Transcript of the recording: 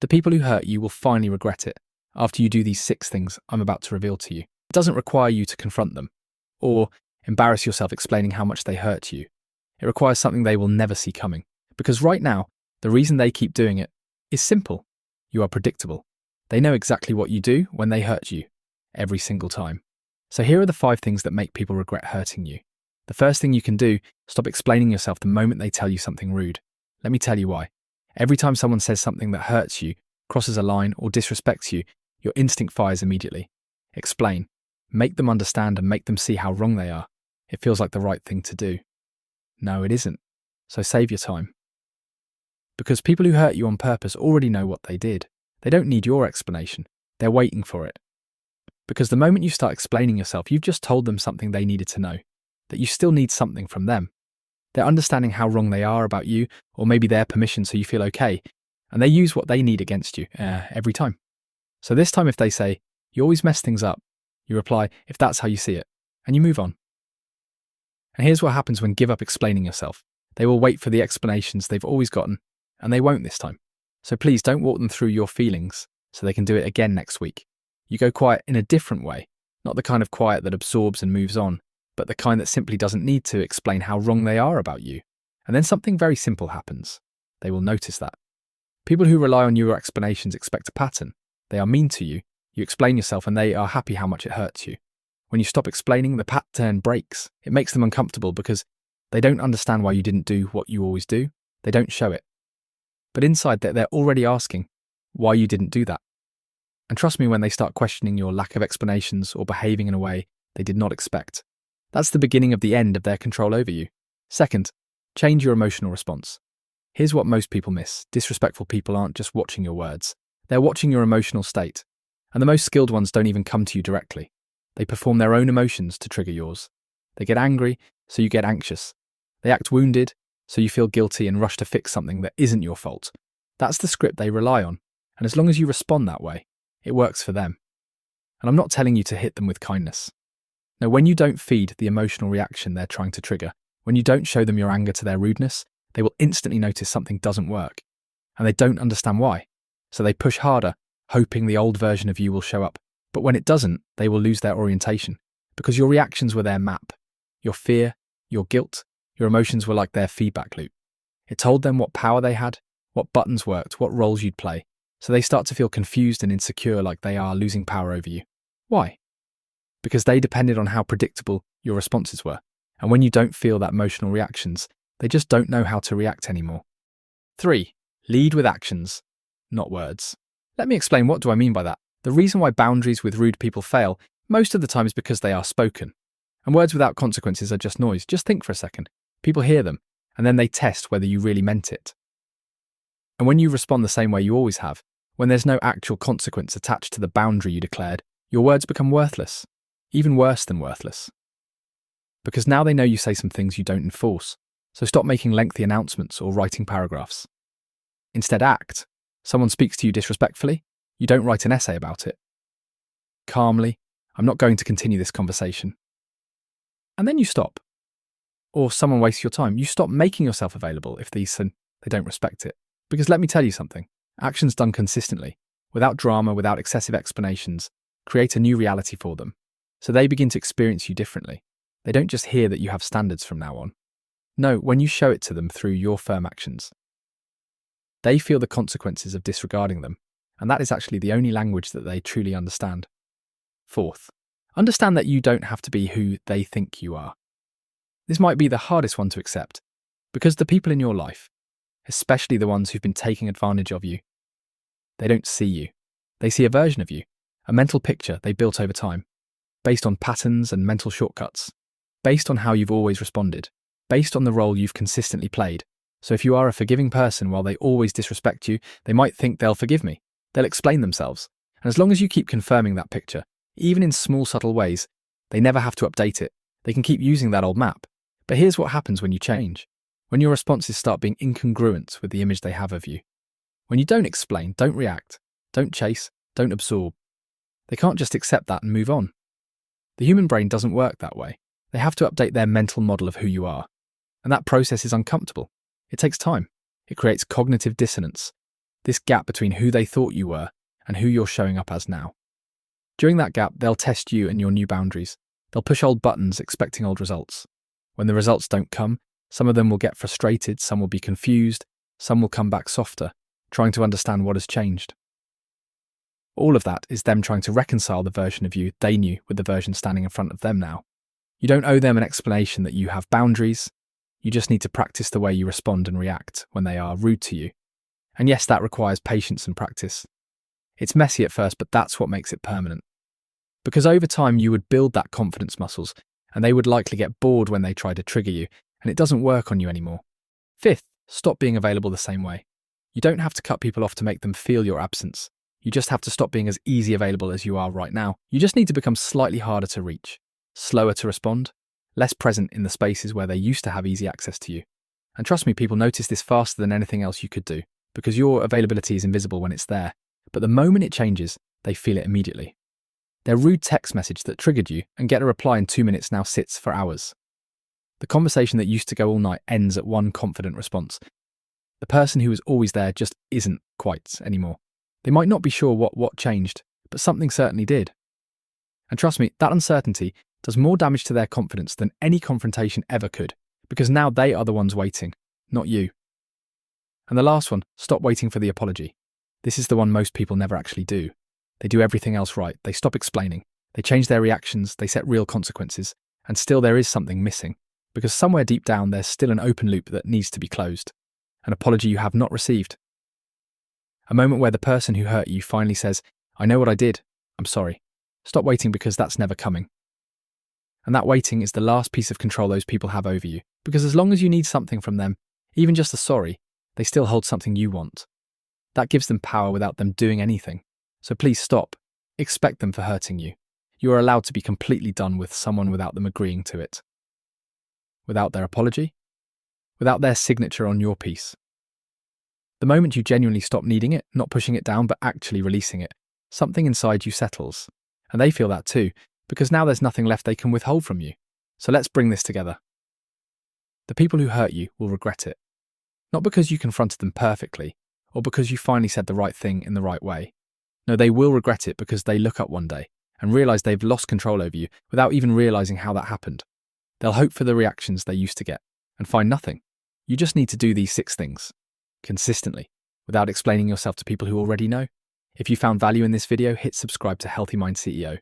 The people who hurt you will finally regret it after you do these 6 things I'm about to reveal to you. It doesn't require you to confront them or embarrass yourself explaining how much they hurt you. It requires something they will never see coming. Because right now, the reason they keep doing it is simple. You are predictable. They know exactly what you do when they hurt you, every single time. So here are the 5 things that make people regret hurting you. The first thing you can do, stop explaining yourself the moment they tell you something rude. Let me tell you why. Every time someone says something that hurts you, crosses a line, or disrespects you, your instinct fires immediately. Explain. Make them understand and make them see how wrong they are. It feels like the right thing to do. No, it isn't. So save your time. Because people who hurt you on purpose already know what they did. They don't need your explanation. They're waiting for it. Because the moment you start explaining yourself, you've just told them something they needed to know, that you still need something from them. They're understanding how wrong they are about you, or maybe their permission so you feel okay, and they use what they need against you every time. So this time if they say, "You always mess things up," you reply, "If that's how you see it," and you move on. And here's what happens when you give up explaining yourself. They will wait for the explanations they've always gotten, and they won't this time. So please don't walk them through your feelings so they can do it again next week. You go quiet in a different way, not the kind of quiet that absorbs and moves on, but the kind that simply doesn't need to explain how wrong they are about you. And then something very simple happens. They will notice that. People who rely on your explanations expect a pattern. They are mean to you, you explain yourself, and they are happy how much it hurts you. When you stop explaining, the pattern breaks. It makes them uncomfortable because they don't understand why you didn't do what you always do. They don't show it. But inside they're already asking why you didn't do that. And trust me when they start questioning your lack of explanations or behaving in a way they did not expect. That's the beginning of the end of their control over you. Second, change your emotional response. Here's what most people miss. Disrespectful people aren't just watching your words. They're watching your emotional state. And the most skilled ones don't even come to you directly. They perform their own emotions to trigger yours. They get angry, so you get anxious. They act wounded, so you feel guilty and rush to fix something that isn't your fault. That's the script they rely on. And as long as you respond that way, it works for them. And I'm not telling you to hit them with kindness. No, when you don't feed the emotional reaction they're trying to trigger, when you don't show them your anger to their rudeness, they will instantly notice something doesn't work. And they don't understand why. So they push harder, hoping the old version of you will show up. But when it doesn't, they will lose their orientation. Because your reactions were their map. Your fear, your guilt, your emotions were like their feedback loop. It told them what power they had, what buttons worked, what roles you'd play. So they start to feel confused and insecure, like they are losing power over you. Why? Because they depended on how predictable your responses were. And when you don't feel that emotional reactions, they just don't know how to react anymore. 3. Lead with actions, not words. Let me explain, what do I mean by that? The reason why boundaries with rude people fail most of the time is because they are spoken. And words without consequences are just noise. Just think for a second. People hear them, and then they test whether you really meant it. And when you respond the same way you always have, when there's no actual consequence attached to the boundary you declared, your words become worthless, even worse than worthless. Because now they know you say some things you don't enforce, so stop making lengthy announcements or writing paragraphs. Instead, act. Someone speaks to you disrespectfully, you don't write an essay about it. Calmly, "I'm not going to continue this conversation." And then you stop. Or someone wastes your time, you stop making yourself available if they don't respect it. Because let me tell you something, actions done consistently, without drama, without excessive explanations, create a new reality for them. So they begin to experience you differently. They don't just hear that you have standards from now on. No, when you show it to them through your firm actions. They feel the consequences of disregarding them, and that is actually the only language that they truly understand. Fourth, understand that you don't have to be who they think you are. This might be the hardest one to accept, because the people in your life, especially the ones who've been taking advantage of you, they don't see you. They see a version of you, a mental picture they built over time, based on patterns and mental shortcuts, based on how you've always responded, based on the role you've consistently played. So if you are a forgiving person while they always disrespect you, they might think they'll forgive me. They'll explain themselves. And as long as you keep confirming that picture, even in small subtle ways, they never have to update it. They can keep using that old map. But here's what happens when you change. When your responses start being incongruent with the image they have of you. When you don't explain, don't react, don't chase, don't absorb. They can't just accept that and move on. The human brain doesn't work that way. They have to update their mental model of who you are. And that process is uncomfortable. It takes time. It creates cognitive dissonance. this gap between who they thought you were and who you're showing up as now. During that gap, they'll test you and your new boundaries. They'll push old buttons expecting old results. When the results don't come, some of them will get frustrated, some will be confused, some will come back softer, trying to understand what has changed. All of that is them trying to reconcile the version of you they knew with the version standing in front of them now. You don't owe them an explanation that you have boundaries. You just need to practice the way you respond and react when they are rude to you. And yes, that requires patience and practice. It's messy at first, but that's what makes it permanent. Because over time, you would build that confidence muscles, and they would likely get bored when they try to trigger you, and it doesn't work on you anymore. Fifth, stop being available the same way. You don't have to cut people off to make them feel your absence. You just have to stop being as easy available as you are right now. You just need to become slightly harder to reach, slower to respond, less present in the spaces where they used to have easy access to you. And trust me, people notice this faster than anything else you could do, because your availability is invisible when it's there. But the moment it changes, they feel it immediately. Their rude text message that triggered you and get a reply in 2 minutes now sits for hours. The conversation that used to go all night ends at one confident response. The person who was always there just isn't quite anymore. They might not be sure what changed, but something certainly did. And trust me, that uncertainty does more damage to their confidence than any confrontation ever could, because now they are the ones waiting, not you. And the last one, stop waiting for the apology. This is the one most people never actually do. They do everything else right. They stop explaining. They change their reactions. They set real consequences. And still there is something missing, because somewhere deep down there's still an open loop that needs to be closed. An apology you have not received. A moment where the person who hurt you finally says, "I know what I did. I'm sorry." Stop waiting, because that's never coming. And that waiting is the last piece of control those people have over you, because as long as you need something from them, even just a sorry, they still hold something you want. That gives them power without them doing anything. So please stop. Expect them for hurting you. You are allowed to be completely done with someone without them agreeing to it. Without their apology. Without their signature on your piece. The moment you genuinely stop needing it, not pushing it down, but actually releasing it, something inside you settles. And they feel that too, because now there's nothing left they can withhold from you. So let's bring this together. The people who hurt you will regret it. Not because you confronted them perfectly, or because you finally said the right thing in the right way. No, they will regret it because they look up one day and realize they've lost control over you without even realizing how that happened. They'll hope for the reactions they used to get and find nothing. You just need to do these 6 things consistently, without explaining yourself to people who already know. If you found value in this video, hit subscribe to Healthy Mind CEO.